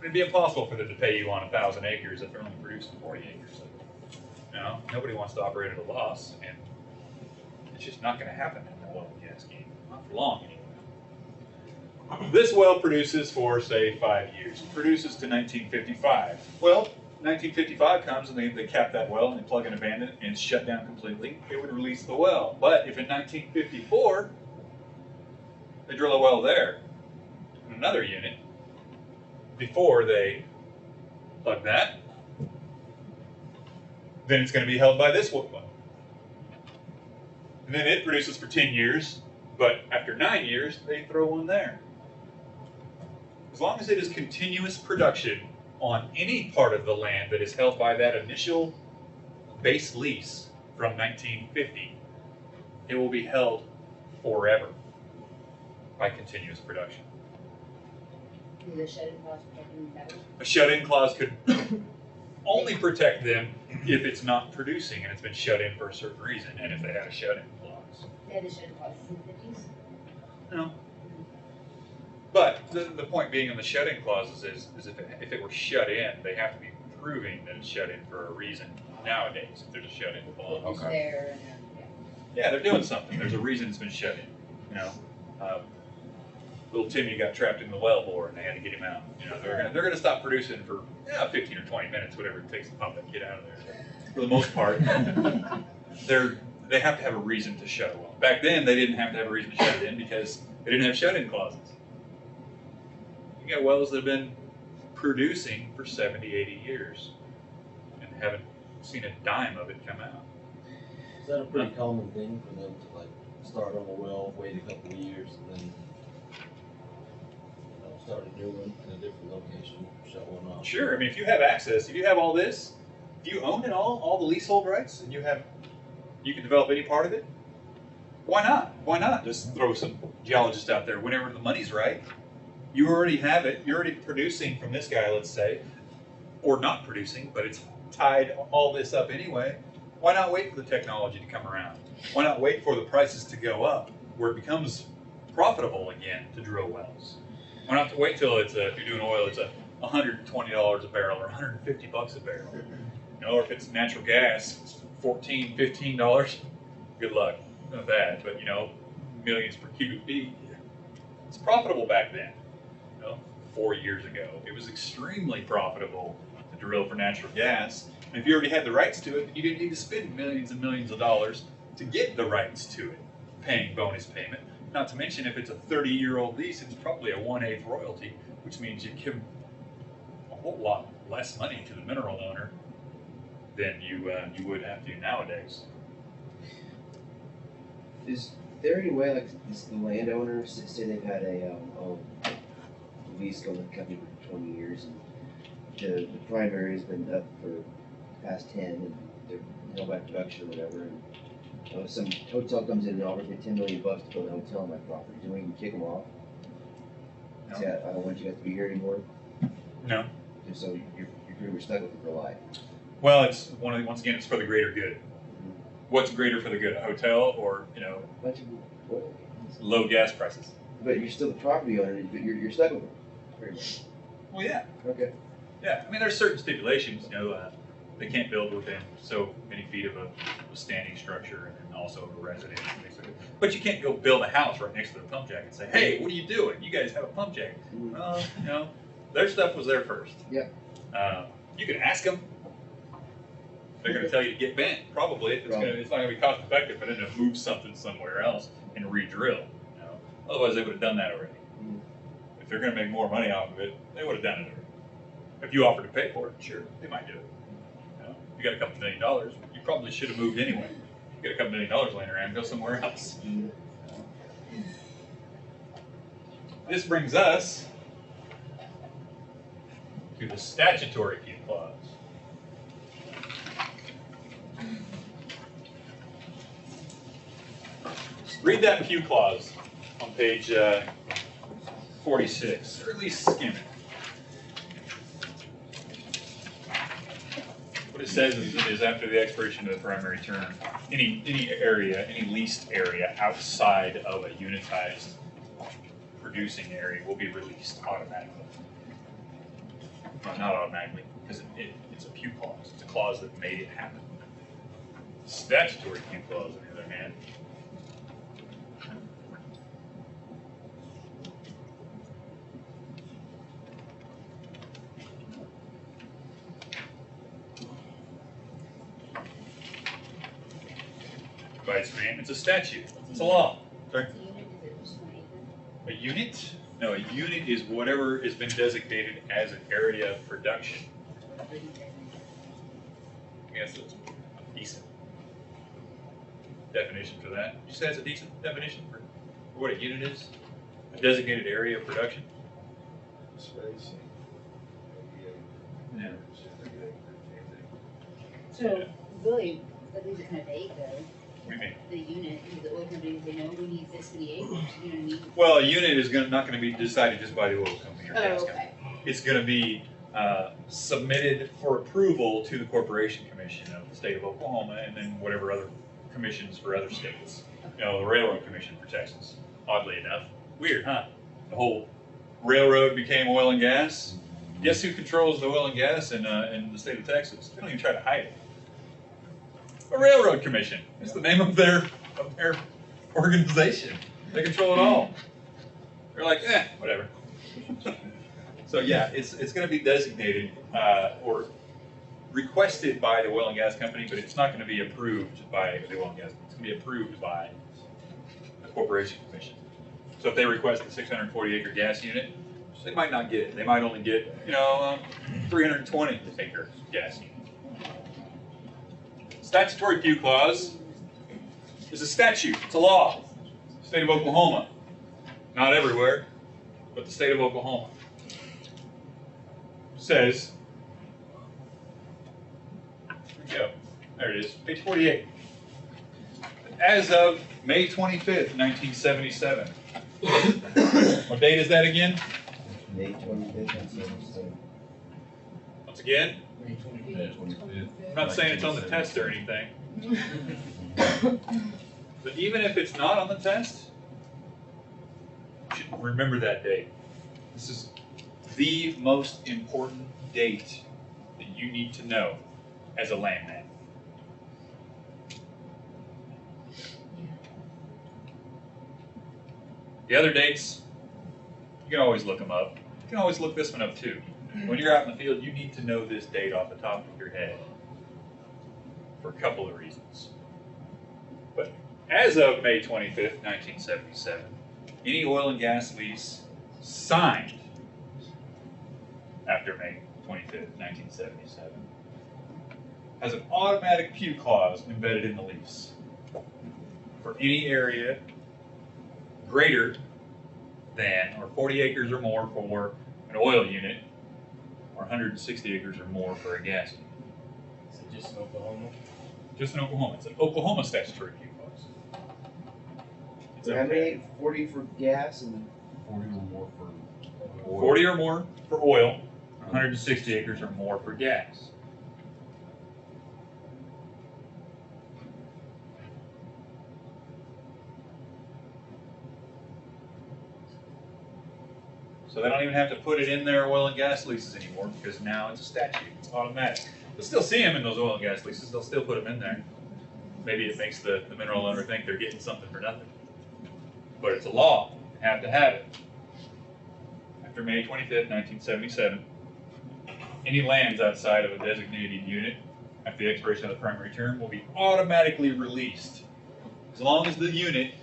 It'd be impossible for them to pay you on 1,000 acres if they're only producing 40 acres. You know, nobody wants to operate at a loss, and it's just not going to happen in the oil and gas game. Not for long, anyway. This well produces for, say, 5 years. It produces to 1955. Well, 1955 comes and they cap that well and they plug and abandon it and it's shut down completely. It would release the well. But if in 1954 they drill a well there in another unit before they plug that, then it's going to be held by this well. And then it produces for 10 years, but after 9 years they throw one there. As long as it is continuous production on any part of the land that is held by that initial base lease from 1950, it will be held forever by continuous production. Is a shut-in clause protecting that? A shut-in clause could only protect them if it's not producing and it's been shut in for a certain reason, and if they had a shut-in clause. They had a shut-in clause in the 50s? No. But the point being on the shut-in clauses is if it were shut in, they have to be proving that it's shut in for a reason nowadays, if there's a shut-in clause. It's there and Yeah, they're doing something. There's a reason it's been shut in. You know, little Timmy got trapped in the well bore and they had to get him out. You know, they're gonna stop producing for 15 or 20 minutes, whatever it takes to pump that kid out of there. But for the most part, they have to have a reason to shut a well. Back then, they didn't have to have a reason to shut it in because they didn't have shut-in clauses. You got wells that have been producing for 70, 80 years and haven't seen a dime of it come out. Is that a pretty common thing for them to like start on a well, wait a couple of years, and then start a new one in a different location, shut one off? Sure. I mean, if you have access, if you have all this, if you own it all the leasehold rights, and you can develop any part of it, why not? Why not just throw some geologists out there whenever the money's right? You already have it. You're already producing from this guy, let's say, or not producing, but it's tied all this up anyway. Why not wait for the technology to come around? Why not wait for the prices to go up where it becomes profitable again to drill wells? Why not wait till if you're doing oil, it's $120 a barrel or $150 a barrel? You know, or if it's natural gas, it's $14, $15. Good luck with that. But millions per cubic feet. It's profitable back then. 4 years ago, it was extremely profitable to drill for natural gas. And if you already had the rights to it, you didn't need to spend millions and millions of dollars to get the rights to it, paying bonus payment. Not to mention, if it's a 30-year-old lease, it's probably a 1/8 royalty, which means you give a whole lot less money to the mineral owner than you would have to nowadays. Is there any way, like, the landowners say they've had a lease going with the company for 20 years, and the primary has been up for the past 10, and they're held by production or whatever, and some hotel comes in and offers me $10 million to build a hotel on my property. Do we even kick them off? No. Say, I don't want you guys to be here anymore? No. Just so you're pretty much stuck with it for life. Well, it's once again, it's for the greater good. What's greater for the good, a hotel or low gas prices? But you're still the property owner, but you're stuck with it. Pretty much. Well, yeah. Okay. Yeah, I mean, there's certain stipulations. They can't build within so many feet of a standing structure and then also a residence. And things like that. But you can't go build a house right next to the pump jack and say, hey, what are you doing? You guys have a pump jack. Well, you know, their stuff was there first. Yep. You can ask them. They're going to tell you to get bent, probably. It's not going to be cost effective, but then to move something somewhere else and re-drill. You know? Otherwise, they would have done that already. If they're going to make more money off of it, they would have done it already. If you offer to pay for it, sure, they might do it. You know? You got a couple $1 million, you probably should have moved anyway. You got a couple $1 million laying around, go somewhere else. This brings us to the statutory Q clause. Read that Q clause on page 46, or at least skim it. What it says is after the expiration of the primary term, any area, any leased area outside of a unitized producing area will be released automatically. Well, not automatically, because it's a Q clause. It's a clause that made it happen. Statutory Q clause, on the other hand, by its name, it's a statute. It's a law. Sorry? What's a unit? Is it just 1 acre? A unit? No, a unit is whatever has been designated as an area of production. What do you say? Yes, it's a decent definition for that. You say that's a decent definition for what a unit is? A designated area of production? Spacing. Yeah. So, really, that leaves it kind of vague though. What do you mean? The unit, because the oil company, they know we need this many acres, you know what I mean? Well, a unit is not going to be decided just by the oil company or gas company. Okay. It's going to be submitted for approval to the Corporation Commission of the state of Oklahoma and then whatever other commissions for other states. You know, the Railroad Commission for Texas, oddly enough. Weird, huh? The whole railroad became oil and gas. Guess who controls the oil and gas in the state of Texas? They don't even try to hide it. A Railroad Commission. It's the name of their organization. They control it all. They're like, whatever. So yeah, it's going to be designated or requested by the oil and gas company, but it's not going to be approved by the oil and gas company. It's going to be approved by the Corporation Commission. So if they request a 640 acre gas unit, they might not get it. They might only get, 320 acre gas unit. Statutory Q clause is a statute. It's a law. State of Oklahoma. Not everywhere, but the state of Oklahoma says, there it is, page 48. As of May 25th, 1977. What date is that again? May 25th, 1977. Once again, May 25th. I'm not saying it's on the test or anything. But even if it's not on the test, you should remember that date. This is the most important date that you need to know as a landman. The other dates, you can always look them up. You can always look this one up too. When you're out in the field, you need to know this date off the top of your head for a couple of reasons. But as of May 25th, 1977, any oil and gas lease signed after May 25th, 1977 has an automatic Q clause embedded in the lease for any area greater than or 40 acres or more for an oil unit or 160 acres or more for a gas unit. Is it just in Oklahoma? Just in Oklahoma. It's an Oklahoma statutory Q clause. It's So how okay. many? 40 for gas and 40 or more for oil. 40 or more for oil, 160 acres or more for gas. So they don't even have to put it in their oil and gas leases anymore because now it's a statute. It's automatic. You'll still see them in those oil and gas leases. They'll still put them in there. Maybe it makes the mineral owner think they're getting something for nothing. But it's a law. You have to have it. After May 25th, 1977, any lands outside of a designated unit after the expiration of the primary term will be automatically released. As long as the unit,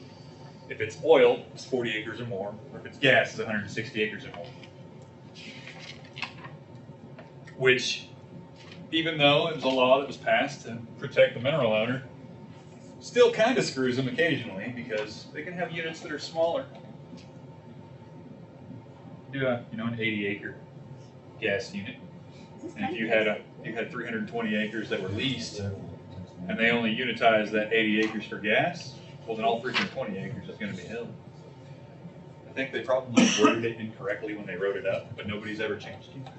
if it's oil, is 40 acres or more, or if it's gas, is 160 acres or more. Which, even though it was a law that was passed to protect the mineral owner, still kind of screws them occasionally because they can have units that are smaller. Do an 80-acre gas unit, and if you had 320 acres that were leased, and they only unitized that 80 acres for gas, well, then all 320 acres is going to be held. I think they probably worded it incorrectly when they wrote it up, but nobody's ever changed it.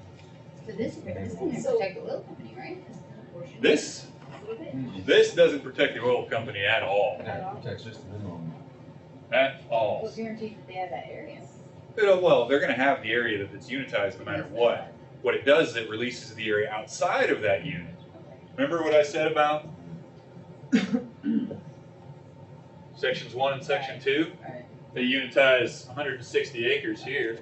So this is going to protect the oil company, right? This A little bit. This doesn't protect the oil company at all. Yeah, it protects just the mineral owner. At all. Well, guaranteed that they have that area. Well, they're going to have the area that's unitized no matter what. What it does is it releases the area outside of that unit. Remember what I said about sections 1 and section 2? Right. They unitize 160 acres here.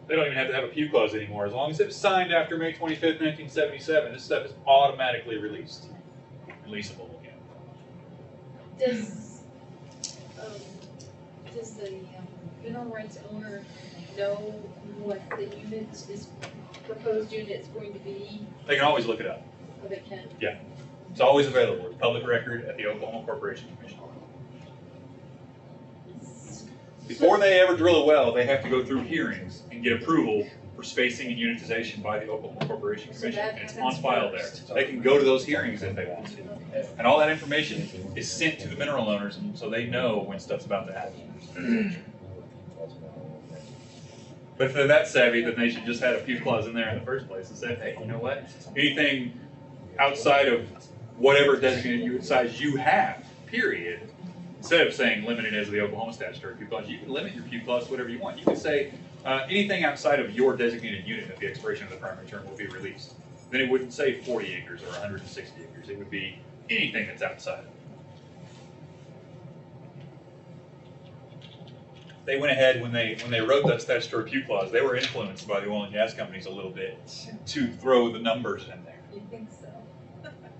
They don't even have to have a pew clause anymore. As long as it was signed after May 25th, 1977, this stuff is automatically released. Releasable again. Does the mineral rights owner know what the unit is, proposed unit is going to be? They can always look it up. Or they can? Yeah. It's always available. It's public record at the Oklahoma Corporation Commission. Before they ever drill a well, they have to go through hearings and get approval for spacing and unitization by the Oklahoma Corporation Commission. And it's on file there. They can go to those hearings if they want to. And all that information is sent to the mineral owners, and so they know when stuff's about to happen. But if they're that savvy, then they should just have a pew clause in there in the first place and say, hey, you know what? Anything outside of whatever designated unit size you have, period, instead of saying limited as the Oklahoma statutory pew clause, you can limit your pew clause to whatever you want. You can say anything outside of your designated unit at the expiration of the primary term will be released. Then it wouldn't say 40 acres or 160 acres. It would be anything that's outside of it. They went ahead when they wrote that statutory pew clause, they were influenced by the oil and gas companies a little bit to throw the numbers in there. You think so?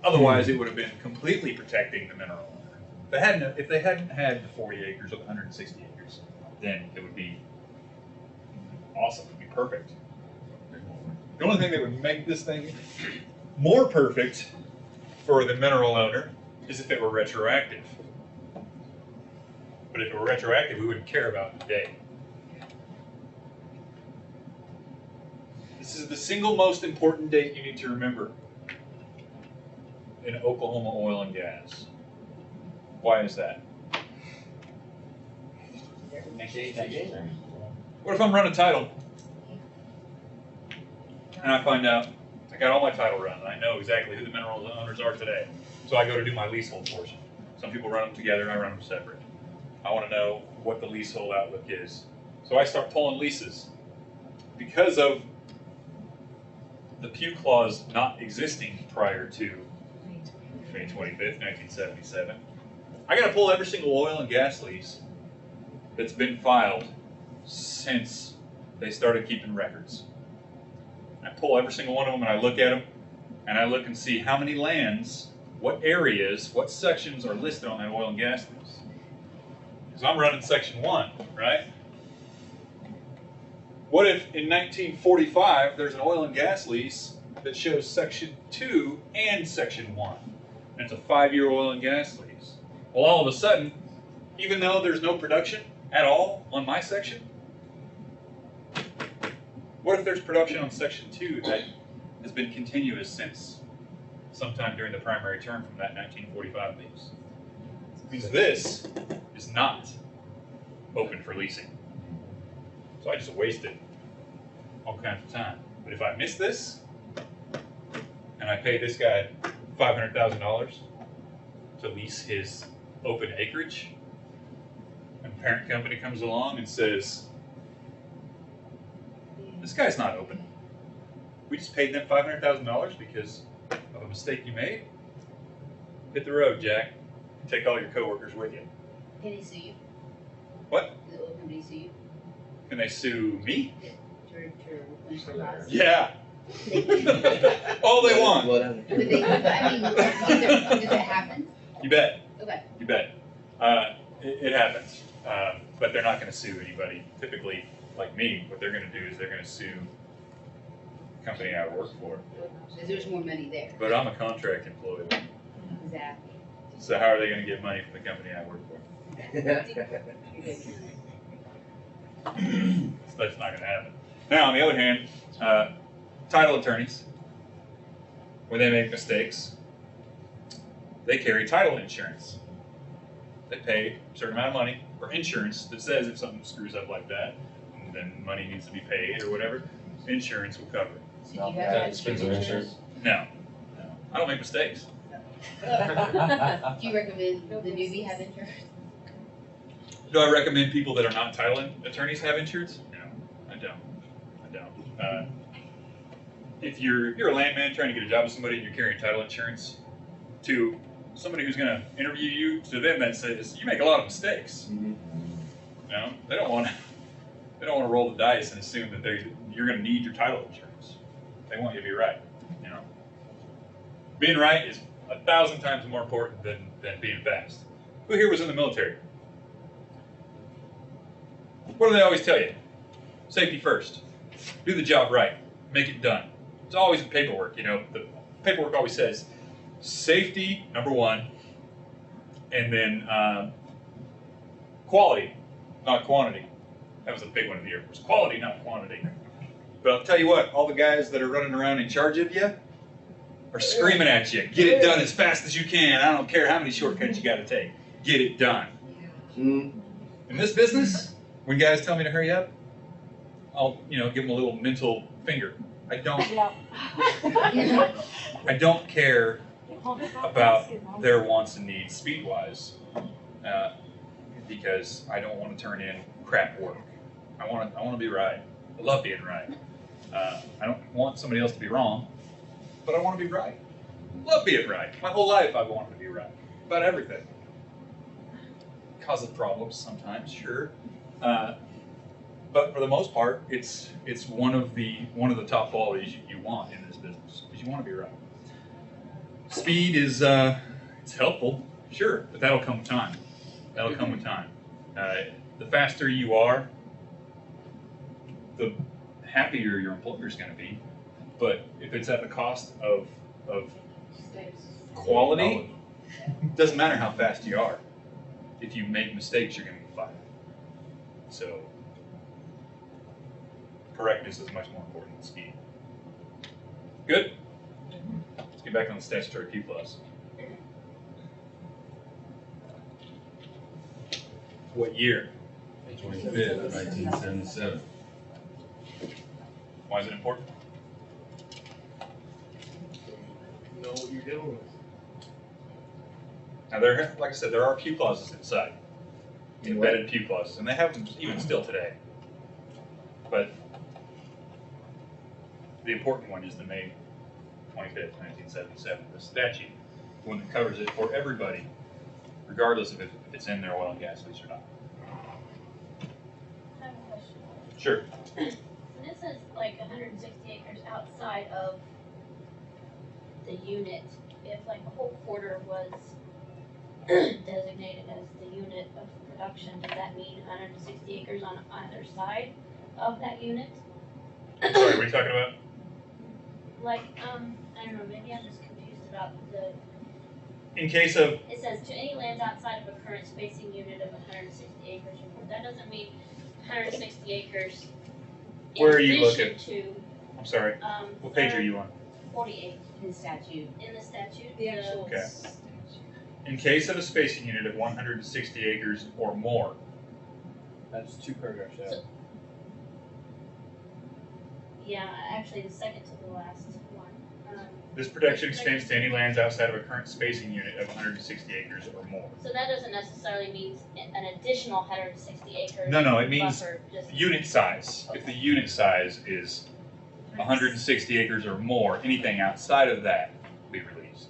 Otherwise, it would have been completely protecting the mineral owner. If they hadn't had the 40 acres or the 160 acres, then it would be awesome. It would be perfect. The only thing that would make this thing more perfect for the mineral owner is if it were retroactive. But if it were retroactive, we wouldn't care about today. This is the single most important date you need to remember in Oklahoma oil and gas. Why is that? What if I'm running title and I find out I got all my title run and I know exactly who the mineral owners are today? So I go to do my leasehold portion. Some people run them together and I run them separate. I want to know what the leasehold outlook is. So I start pulling leases. Because of the pew clause not existing prior to May 25th, 1977, I got to pull every single oil and gas lease that's been filed since they started keeping records. I pull every single one of them and I look at them and I look and see how many lands, what areas, what sections are listed on that oil and gas lease. Because I'm running section 1, right? What if in 1945 there's an oil and gas lease that shows section 2 and section 1? And it's a 5-year oil and gas lease. Well, all of a sudden, even though there's no production at all on my section, what if there's production on section 2 that has been continuous since sometime during the primary term from that 1945 lease? Because this is not open for leasing. So I just wasted all kinds of time. But if I miss this, and I pay this guy $500,000 to lease his open acreage, and the parent company comes along and says, this guy's not open. We just paid them $500,000 because of a mistake you made. Hit the road, Jack. Take all your coworkers with you. Can they sue you? What? Can the oil company sue you? Can they sue me? To replenish their costs? Yeah. All they want. Whatever. But they, I mean, does it happen? You bet. Okay. You bet. It happens. But they're not going to sue anybody. Typically, like me, what they're going to do is they're going to sue the company I work for. Because there's more money there. But I'm a contract employee. Exactly. So how are they going to get money from the company I work for? So that's not going to happen. Now, on the other hand, title attorneys, when they make mistakes, they carry title insurance. They pay a certain amount of money for insurance that says if something screws up like that, then money needs to be paid or whatever, insurance will cover it. So do you have That that expensive insurance. No, I don't make mistakes. Do you recommend the newbie have insurance? Do I recommend people that are not title attorneys have insurance? No, I don't. If you're a landman trying to get a job with somebody and you're carrying title insurance, to somebody who's going to interview you, to them that says you make a lot of mistakes. Mhm. You know, they don't want to roll the dice and assume that you're going to need your title insurance. They want you to be right. You know, being right is 1,000 times more important than being fast. Who here was in the military? What do they always tell you? Safety first. Do the job right. Make it done. It's always in paperwork. You know, the paperwork always says safety, number one, and then quality, not quantity. That was a big one in the Air Force. Quality, not quantity. But I'll tell you what, all the guys that are running around in charge of you are screaming at you. Get it done as fast as you can. I don't care how many shortcuts you got to take. Get it done. Mm. In this business, when guys tell me to hurry up, I'll give them a little mental finger. I don't care about their wants and needs speed-wise, because I don't want to turn in crap work. I want to be right. I love being right. I don't want somebody else to be wrong, but I want to be right. Love being right. My whole life I've wanted to be right about everything. Causes problems sometimes, sure. But for the most part, it's one of the top qualities you want in this business, because you want to be right. Speed is it's helpful, sure, but that'll come with time. That'll come with time. The faster you are, the happier your employer's going to be. But if it's at the cost of quality, it doesn't matter how fast you are. If you make mistakes, you're going to get fired. So correctness is much more important than speed. Good? Let's get back on the statutory P+. What year? 25th, 1977. Why is it important? You know what you're dealing with. Now, like I said, there are Q clauses inside. Embedded Q clauses, and they have them even still today. But the important one is the May 25th, 1977, the statute, the one that covers it for everybody, regardless of if it's in their oil and gas lease or not. I have a question. Sure. This is like 160 acres outside of the unit. If like a whole quarter was designated as the unit of production, does that mean 160 acres on either side of that unit? Sorry, what are you talking about? Like, I don't know, maybe I'm just confused about In case of, it says to any lands outside of a current spacing unit of 160 acres. That doesn't mean 160 acres. Where are you In addition I'm sorry, to, what page are you on? 48 In the statute. in the statute. The actual Okay. In case of a spacing unit of 160 acres or more, That's 2 paragraphs out. Yeah, actually the second to the last one. this protection extends to any lands outside of a current spacing unit of 160 acres or more. So that doesn't necessarily mean an additional 160 acres. No, it means buffer, just unit size. If the unit size is 160 acres or more, anything outside of that will be released.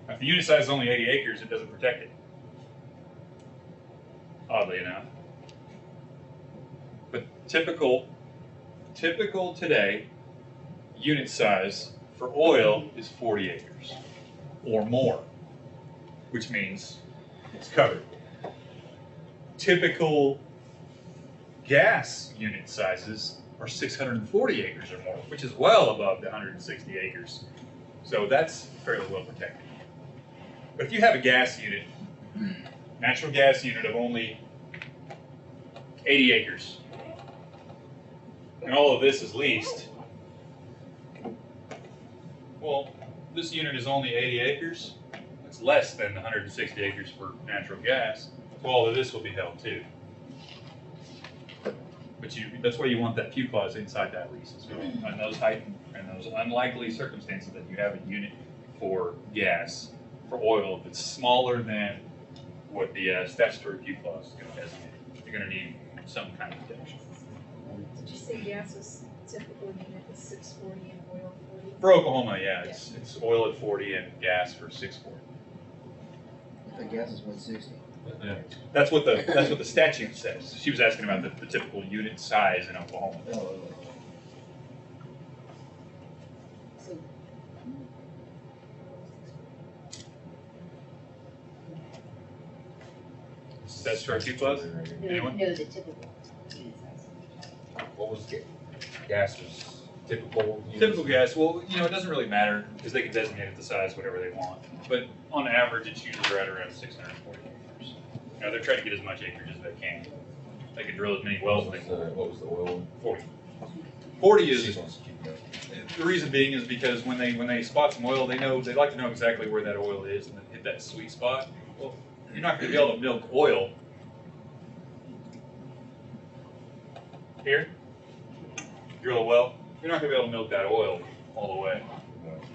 Now, if the unit size is only 80 acres, it doesn't protect it. Oddly enough. But typical today, unit size for oil is 40 acres or more, which means it's covered. Typical gas unit sizes are 640 acres or more, which is well above the 160 acres. So that's fairly well protected. But if you have a gas unit, natural gas unit of only 80 acres, and all of this is leased, well, this unit is only 80 acres. It's less than 160 acres for natural gas. So all of this will be held too. But that's why you want that few clause inside that lease as well. On those those unlikely circumstances that you have a unit for gas, for oil, that's smaller than what the statutory few clause is going to designate, you're going to need some kind of protection. Did you say gas was typical unit is 640 and oil 40? For Oklahoma, yeah, it's oil at 40 and gas for 640. I think gas is 160. Yeah. That's what the statute says. She was asking about the typical unit size in Oklahoma. Oh, So, Statutory few clause? Anyone? no, the typical unit size. What was gas was typical? Typical gas, well, it doesn't really matter because they can designate it the size whatever they want. But on average, it's usually right around 640 acres. They're trying to get as much acreage as they can. They can drill as many wells as they want. What was the oil? 40. 40 is, She wants to keep going. the reason being is because when they spot some oil, they like to know exactly where that oil is and then hit that sweet spot. Well, you're not going to be able to milk oil here. Drill a well. You're not going to be able to milk that oil all the way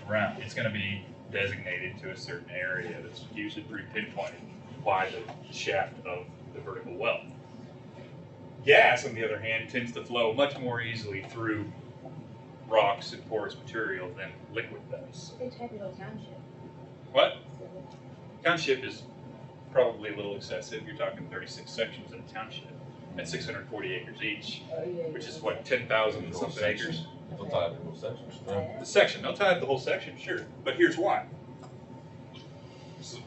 around. It's going to be designated to a certain area that's usually pretty pinpointed by the shaft of the vertical well. Gas, on the other hand, tends to flow much more easily through rocks and porous material than liquid does. They type it on township. What? Township is probably a little excessive. You're talking 36 sections in a township at 640 acres each, which is what, 10,000 and something acres? They'll tie up the whole section. Right? The section, they'll tie up the whole section, sure. But here's why. So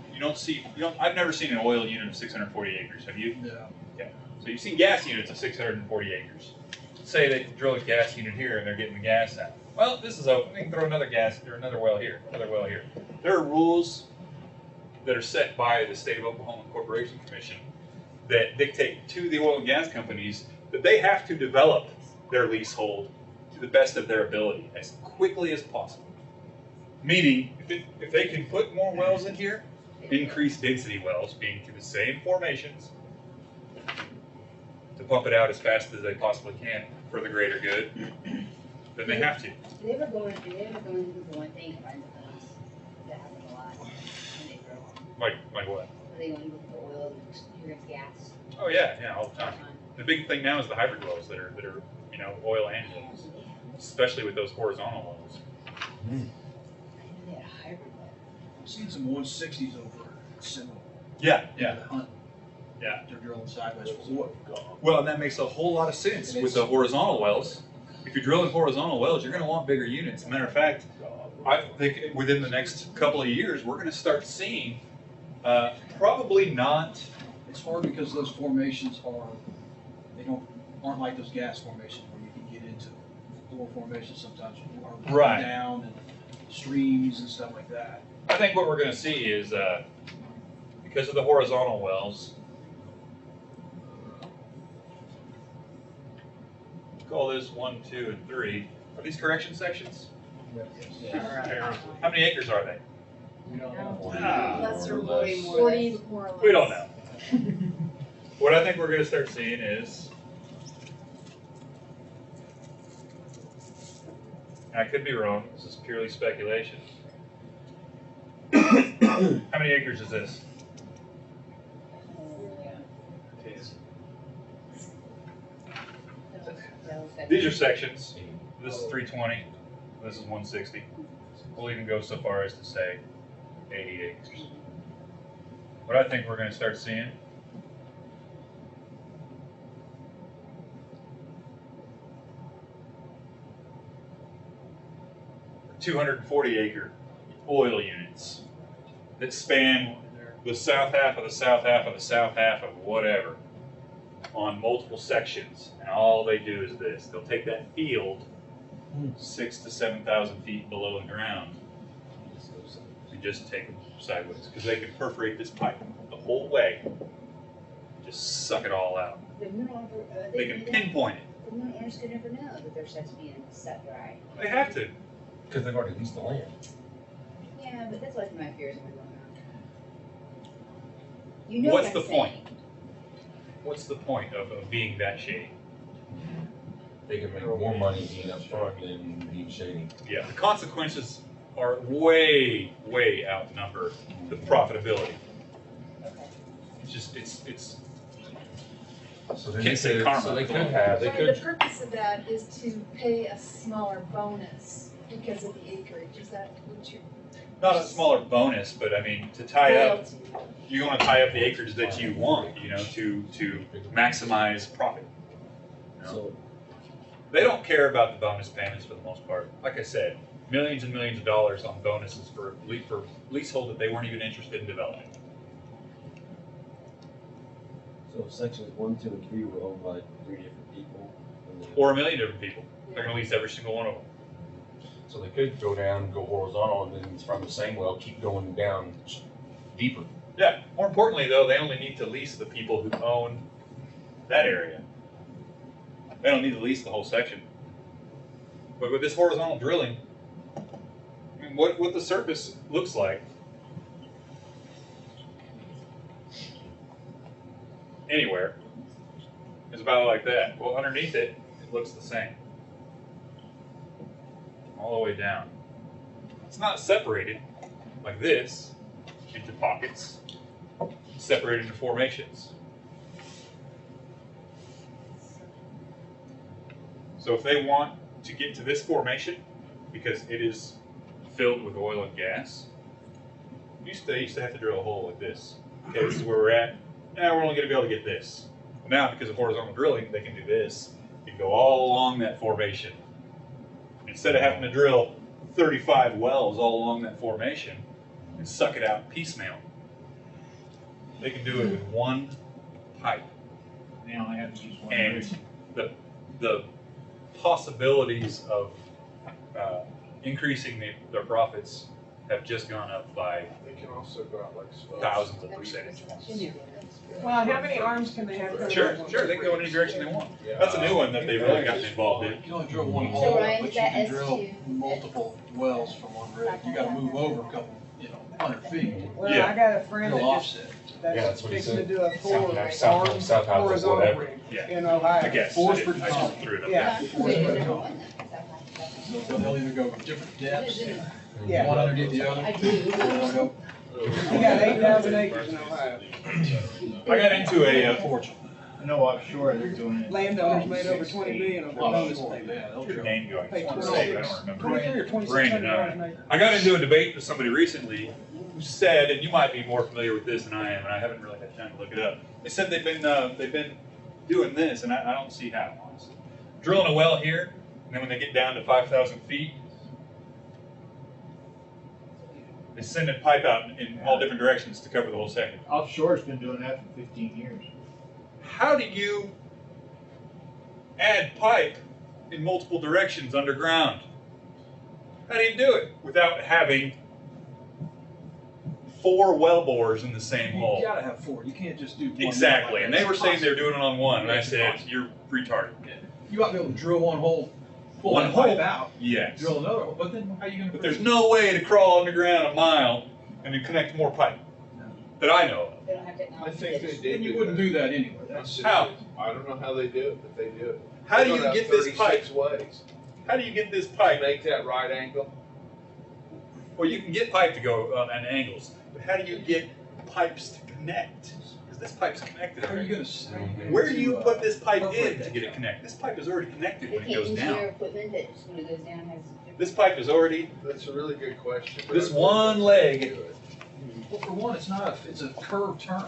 I've never seen an oil unit of 640 acres, have you? No. Yeah. So you've seen gas units of 640 acres. Say they drill a gas unit here and they're getting the gas out. Well, this is open. They can throw another well here, another well here. There are rules that are set by the State of Oklahoma Corporation Commission that dictate to the oil and gas companies that they have to develop their leasehold to the best of their ability as quickly as possible. Meaning, if they can put more wells in here, increase density wells, being to the same formations, to pump it out as fast as they possibly can for the greater good, then they have to. Do they ever go into the one thing and find the bones? That happens a lot when they grow. Like what? Are they going to look for oil and hear gas? Oh yeah, all the time. The big thing now is the hybrid wells that are oil and gas, especially with those horizontal wells. I didn't know they had a hybrid well. I've seen some 160s over at Seminole. Yeah. The hunt. Yeah. They're drilling sideways for oil. Well, and that makes a whole lot of sense with the horizontal wells. If you're drilling horizontal wells, you're going to want bigger units. As a matter of fact, I think within the next couple of years, we're going to start seeing probably not. It's hard because those formations aren't like those gas formations where you can get into oil formations sometimes are Right. down and streams and stuff like that. I think what we're going to see is because of the horizontal wells. Call this 1, 2, and 3. Are these correction sections? How many acres are they? We don't Less or more, 40 40 more or less. We don't know. What I think we're going to start seeing is, and I could be wrong, this is purely speculation. How many acres is this? These are sections. This is 320. This is 160. We'll even go so far as to say 80 acres. What I think we're going to start seeing are 240 acre oil units that span the south half of the south half of the south half of whatever on multiple sections, and all they do is this. They'll take that field 6,000 to 7,000 feet below the ground and just take them sideways, because they can perforate this pipe the whole way, just suck it all out. The mineral, They can pinpoint it. the mineral owners could never know that their stuff's being sucked dry. They have to. Because they've already leased the land. Yeah, but that's what my fears are going on. You know What's what the I'm saying. point? What's the point of being that shady? They can make more money being up front than being shady. Yeah, the consequences are way, way outnumber the profitability. Okay. It's just, it's. So they Can't say karma. So they could have, they But could. the purpose of that is to pay a smaller bonus because of the acreage, is that what you? Not a smaller bonus, but I mean, to tie up, royalty? you want to tie up the acreage that you want, to maximize profit. You know? So, They don't care about the bonus payments for the most part. Like I said, millions and millions of dollars on bonuses for leasehold that they weren't even interested in developing. so sections 1, 2, and 3 were owned by 3 different people. And they- Or a million different people. They're going to lease every single one of them. So they could go down, go horizontal, and then from the same well, keep going down deeper. Yeah. More importantly, though, they only need to lease the people who own that area. They don't need to lease the whole section. But with this horizontal drilling, I mean, what the surface looks like anywhere is about like that. Well, underneath it, it looks the same. All the way down. It's not separated like this into pockets. It's separated into formations. So if they want to get to this formation, because it is filled with oil and gas, they used to have to drill a hole like this. Okay, this is where we're at. Now we're only going to be able to get this. Well, now, because of horizontal drilling, they can do this. They can go all along that formation. Instead of having to drill 35 wells all along that formation and suck it out piecemeal, they can do it with one pipe. They only have to use one And rig. the possibilities of increasing their profits have just gone up by They can also go out like spokes. thousands of percentage points. Well, how many arms can they have? Sure, they can go in any direction they want. That's a new one that they've really gotten involved in. You can only drill one So hole, Ryan, but is you that can drill S2? multiple wells from one rig. You gotta move over a couple, 100 feet. Well, Yeah. I got a friend Drill that just, offset. Yeah, that's that's what he fixing to said. do a four South- arm South House, horizontal whatever. rig Yeah. in Ohio. I guess. Four's I pretty just tall. threw it up Yeah. there. Four's pretty tall. I So they'll either go different depths, Yeah. one underneath the other. do. or they'll go You got 8,000 acres in Ohio. I got into a fortune. I know offshore they're doing it. Landowners made over 20 billion over bonus offshore, payments. yeah, they'll Where'd the drill. name go? I Pay just want to say it, I don't remember. 23 or 26 Brandon, $100 an acre. I got into a debate with somebody recently who said, and you might be more familiar with this than I am, and I haven't really had time to look it up. They said they've been doing this, and I don't see how. Honestly, drilling a well here, and then when they get down to 5,000 feet, they send a pipe out in all different directions to cover the whole section. Offshore's been doing that for 15 years. How do you add pipe in multiple directions underground? How do you do it without having 4 well bores in the same hole? You gotta have 4. You can't just do one. Exactly, like and that. they were It's saying they were impossible. doing it on one, and I It's said, impossible. you're retarded. You ought to be able to drill one hole, pull One that pipe hole? out, Yes. drill another hole, but then how are you gonna? But there's no way to crawl underground a mile and then connect more pipe that I know of. They don't have I technology. think they that's- did. Then you wouldn't do that anyway. That's How? I don't know how they do it, but they do it. How They do go you down get this pipe? 36 ways. How do you get this To pipe? make that right angle. Well, you can get pipe to go at angles, but how do you get pipes to connect? Because because this pipe's connected How are you already. gonna say? Where do you put this pipe perforate in to that get it gap? connected? This pipe is already connected when it Can't goes engineer down. equipment that just when it goes down has. This pipe is already, That's a really good question. but this I believe one that's leg, how you do it. Well, for one, it's not, it's a curved turn.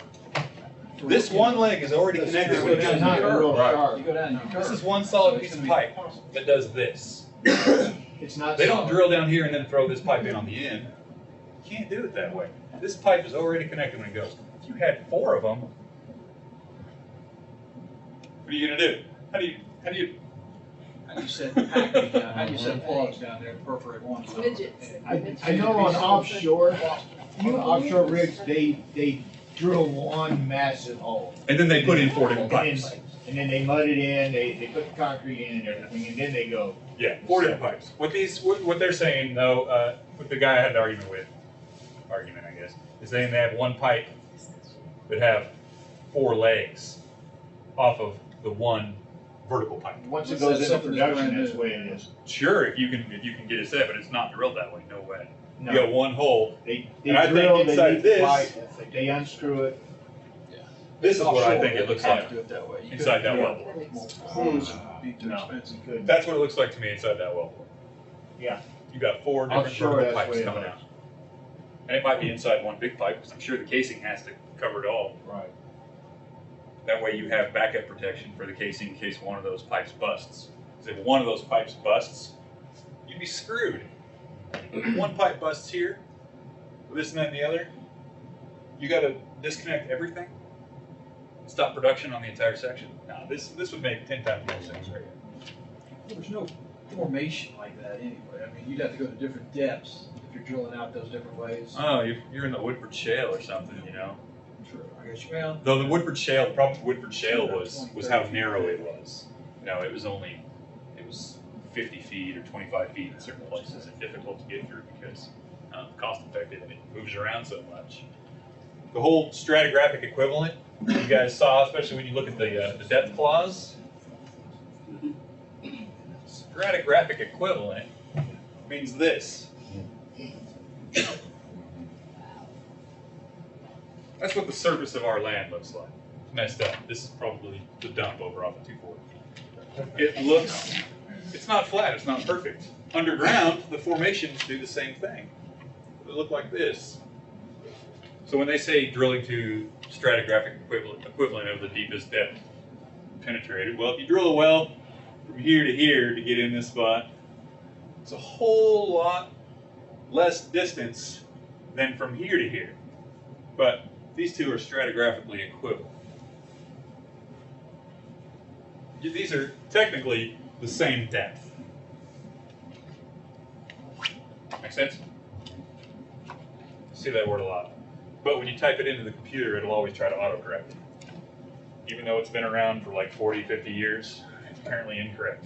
this one leg is already That's connected true. when it It's goes not down. real Right. sharp. You go down, you curve. This is one solid So piece it's of gonna be pipe impossible. that does this. It's not. They don't solid. drill down here and then throw this pipe in on the end. You can't do it that way. This pipe is already connected when it goes. If you had 4 of them, what are you gonna do? How do you, How do you set package down, how do you set plugs down there to perforate one? Midgets. I know on offshore rigs, they drill one massive hole. and then they put in 4 different And then- pipes. And then they mud it in, they put the concrete in and everything, and then they go, Yeah, 4 different pipes. What they're saying though, what the guy I had an argument I guess, is saying they have one pipe that have 4 legs off of the one vertical pipe. once it Let's goes say into something that's production, brand that's the new. way it is. Sure, if you can get it set, but it's not drilled that way. No way. You No, got one hole. they And I think drill, they inside leak the this- pipe, they unscrew it. This is what I Offshore, think it they looks have like to do it that way. You inside that couldn't well do bore. it multiple holes, it'd be too No. expensive. You couldn't. That's what it looks like to me inside that well bore. Yeah. You got 4 different Offshore, vertical that's pipes the way it coming looks. out. And it might be inside one big pipe, because I'm sure the casing has to cover it all. Right. That way you have backup protection for the casing in case one of those pipes busts. Because if one of those pipes busts, you'd be screwed. One pipe busts here, this and that and the other, you gotta disconnect everything, stop production on the entire section. Now, this would make 10 times more sense right here. There's no formation like that anyway. I mean, you'd have to go to different depths if you're drilling out those different ways. Oh, you're in the Woodford Shale or something, you know? True, I guess, well, Though the Woodford Shale, the problem with Woodford Shale was how narrow it was. You know, it was 50 feet or 25 feet in certain places and difficult to get through because cost effective and it moves around so much. The whole stratigraphic equivalent you guys saw, especially when you look at the depth clause. Stratigraphic equivalent means this. That's what the surface of our land looks like. It's messed up. This is probably the dump over off of 240. It looks, it's not flat, it's not perfect. Underground, the formations do the same thing. They look like this. So when they say drilling to stratigraphic equivalent of the deepest depth penetrated, well, if you drill a well from here to here to get in this spot, it's a whole lot less distance than from here to here. But these two are stratigraphically equivalent. These are technically the same depth. Make sense? See that word a lot. But when you type it into the computer, it'll always try to autocorrect it. Even though it's been around for like 40, 50 years, it's apparently incorrect.